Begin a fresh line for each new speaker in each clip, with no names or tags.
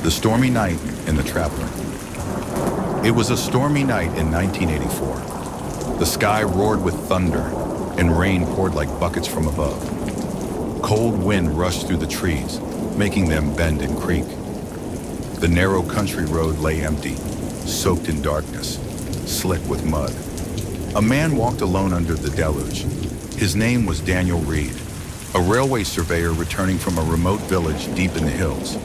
The Stormy Night and the Traveler. It was a stormy night in 1984. The sky roared with thunder, and rain poured like buckets from above. Cold wind rushed through the trees, making them bend and creak. The narrow country road lay empty, soaked in darkness, slick with mud. A man walked alone under the deluge. His name was Daniel Reed, a railway surveyor returning from a remote village deep in the hills.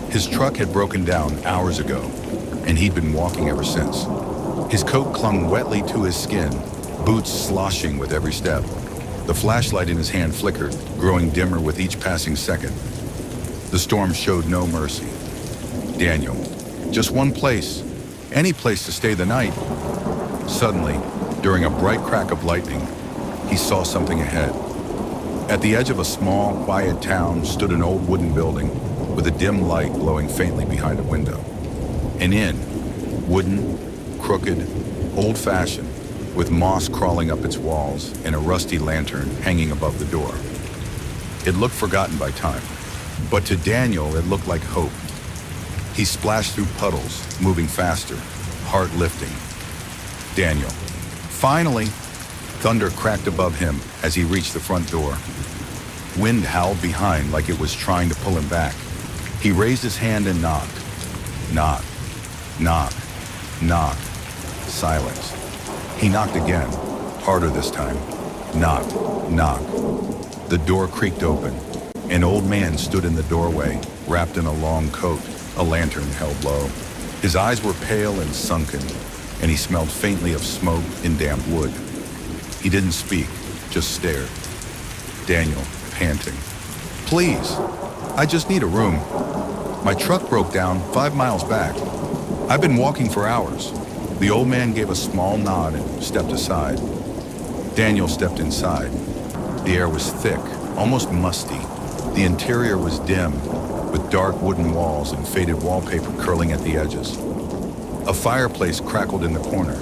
His truck had broken down hours ago, and he'd been walking ever since. His coat clung wetly to his skin, boots sloshing with every step. The flashlight in his hand flickered, growing dimmer with each passing second. The storm showed no mercy. Daniel, just one place, any place to stay the night. Suddenly, during a bright crack of lightning, he saw something ahead. At the edge of a small, quiet town stood an old wooden building with a dim light glowing faintly behind a window. An inn, wooden, crooked, old-fashioned, with moss crawling up its walls and a rusty lantern hanging above the door. It looked forgotten by time, but to Daniel it looked like hope. He splashed through puddles, moving faster, heart lifting. Daniel. Finally, thunder cracked above him as he reached the front door. Wind howled behind like it was trying to pull him back. He raised his hand and knocked. Knock, knock, knock. Silence. He knocked again, harder this time. Knock, knock. The door creaked open. An old man stood in the doorway, wrapped in a long coat, a lantern held low. His eyes were pale and sunken, and he smelled faintly of smoke and damp wood. He didn't speak, just stared. Daniel, panting. Please, I just need a room. My truck broke down 5 miles back. I've been walking for hours. The old man gave a small nod and stepped aside. Daniel stepped inside. The air was thick, almost musty. The interior was dim, with dark wooden walls and faded wallpaper curling at the edges. A fireplace crackled in the corner,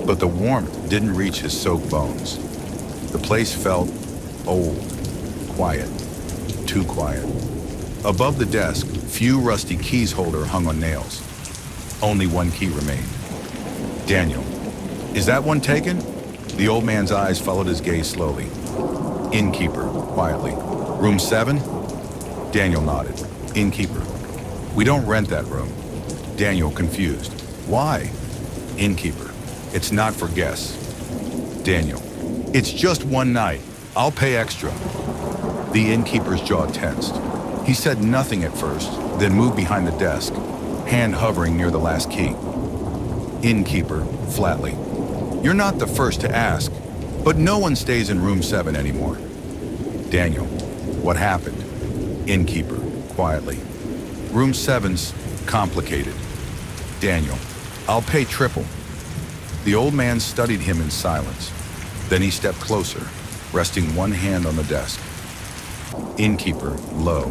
but the warmth didn't reach his soaked bones. The place felt old, quiet, too quiet. Above the desk, few rusty keys holder hung on nails. Only one key remained. Daniel, is that one taken? The old man's eyes followed his gaze slowly. Innkeeper, quietly. Room 7? Daniel nodded. Innkeeper. We don't rent that room. Daniel, confused. Why? Innkeeper. It's not for guests. Daniel. It's just one night. I'll pay extra. The innkeeper's jaw tensed. He said nothing at first, then moved behind the desk, hand hovering near the last key. Innkeeper, flatly. You're not the first to ask, but no one stays in room 7 anymore. Daniel. What happened? Innkeeper, quietly. Room 7's complicated. Daniel. I'll pay triple. The old man studied him in silence. Then he stepped closer, resting one hand on the desk. Innkeeper, low.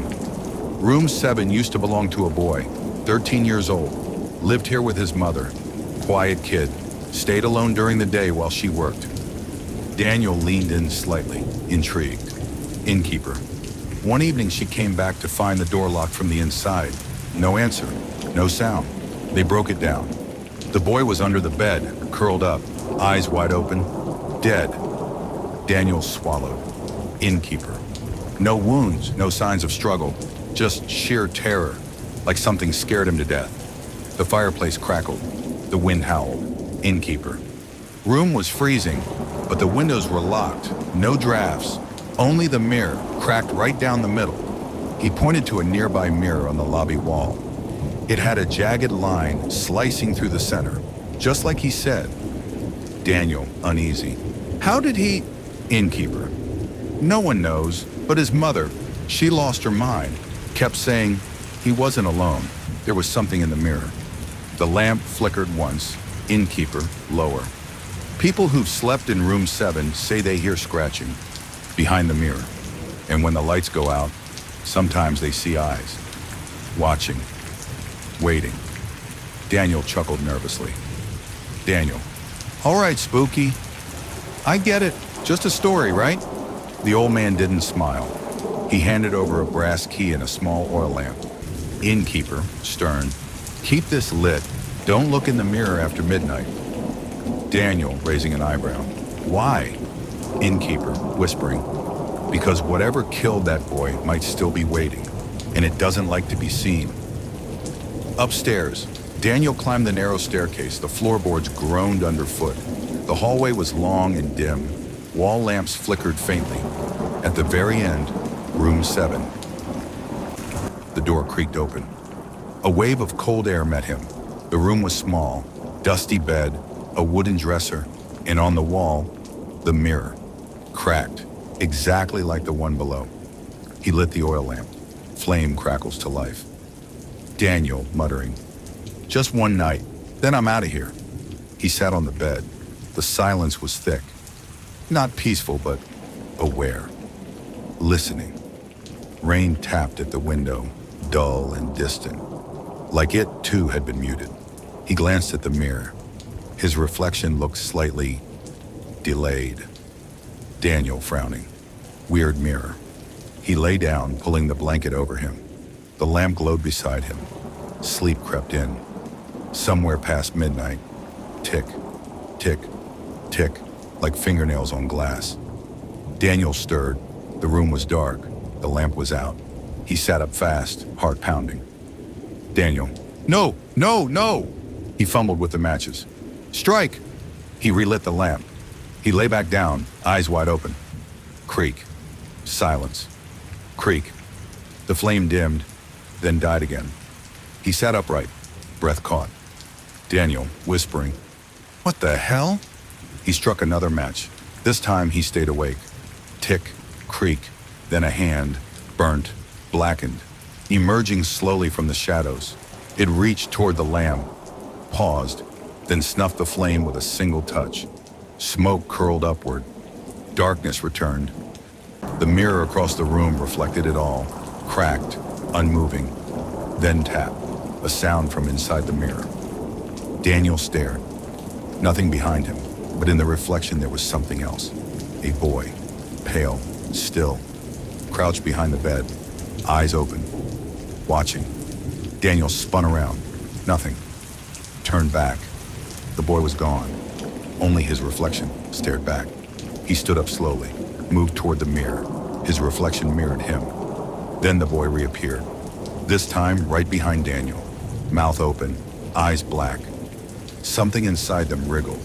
Room 7 used to belong to a boy, 13 years old. Lived here with his mother. Quiet kid. Stayed alone during the day while she worked. Daniel leaned in slightly, intrigued. Innkeeper. One evening she came back to find the door locked from the inside. No answer, no sound. They broke it down. The boy was under the bed, curled up, eyes wide open, dead. Daniel swallowed. Innkeeper. No wounds, no signs of struggle, just sheer terror, like something scared him to death. The fireplace crackled. The wind howled. Innkeeper. Room was freezing, but the windows were locked. No drafts. Only the mirror, cracked right down the middle. He pointed to a nearby mirror on the lobby wall. It had a jagged line slicing through the center, just like he said. Daniel, uneasy. How did he... Innkeeper. No one knows, but his mother, she lost her mind, kept saying he wasn't alone. There was something in the mirror. The lamp flickered once. Innkeeper, lower. People who've slept in room 7 say they hear scratching behind the mirror. And when the lights go out, sometimes they see eyes. Watching. Waiting. Daniel chuckled nervously. Daniel. All right, spooky. I get it. Just a story, right? The old man didn't smile. He handed over a brass key and a small oil lamp. Innkeeper, stern. Keep this lit. Don't look in the mirror after midnight. Daniel, raising an eyebrow. Why? Innkeeper, whispering. Because whatever killed that boy might still be waiting, and it doesn't like to be seen. Upstairs, Daniel climbed the narrow staircase. The floorboards groaned underfoot. The hallway was long and dim. Wall lamps flickered faintly. At the very end, room 7. The door creaked open. A wave of cold air met him. The room was small, dusty bed, a wooden dresser, and on the wall, the mirror, cracked, exactly like the one below. He lit the oil lamp. Flame crackles to life. Daniel, muttering, "Just one night, then I'm out of here." He sat on the bed. The silence was thick. Not peaceful, but aware. Listening. Rain tapped at the window, dull and distant. Like it, too, had been muted. He glanced at the mirror. His reflection looked slightly delayed. Daniel, frowning. Weird mirror. He lay down, pulling the blanket over him. The lamp glowed beside him. Sleep crept in. Somewhere past midnight. Tick, tick, tick, like fingernails on glass. Daniel stirred. The room was dark. The lamp was out. He sat up fast, heart pounding. Daniel. No, no, no! He fumbled with the matches. Strike! He relit the lamp. He lay back down, eyes wide open. Creak. Silence. Creak. The flame dimmed, then died again. He sat upright, breath caught. Daniel, whispering, "What the hell?" He struck another match. This time he stayed awake. Tick, creak, then a hand, burnt, blackened, emerging slowly from the shadows. It reached toward the lamp, paused, then snuffed the flame with a single touch. Smoke curled upward. Darkness returned. The mirror across the room reflected it all, cracked, unmoving. Then tap, a sound from inside the mirror. Daniel stared. Nothing behind him, but in the reflection there was something else. A boy, pale, still, crouched behind the bed, eyes open, watching. Daniel spun around. Nothing. Turned back. The boy was gone. Only his reflection stared back. He stood up slowly, moved toward the mirror. His reflection mirrored him. Then the boy reappeared. This time right behind Daniel. Mouth open, eyes black. Something inside them wriggled.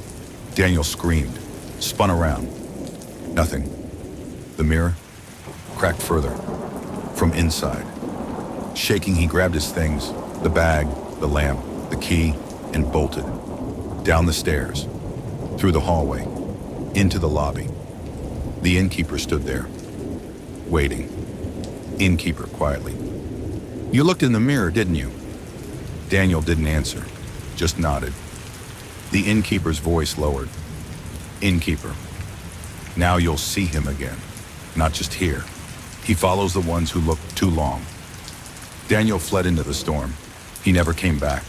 Daniel screamed, spun around. Nothing. The mirror cracked further, from inside. Shaking, he grabbed his things, the bag, the lamp, the key, and bolted. Down the stairs, through the hallway, into the lobby. The innkeeper stood there, waiting. Innkeeper, quietly. "You looked in the mirror, didn't you?" Daniel didn't answer, just nodded. The innkeeper's voice lowered. "Innkeeper, now you'll see him again, not just here. He follows the ones who look too long." Daniel fled into the storm. He never came back.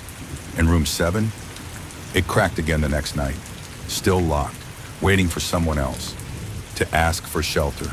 And room 7? It cracked again the next night, still locked, waiting for someone else to ask for shelter.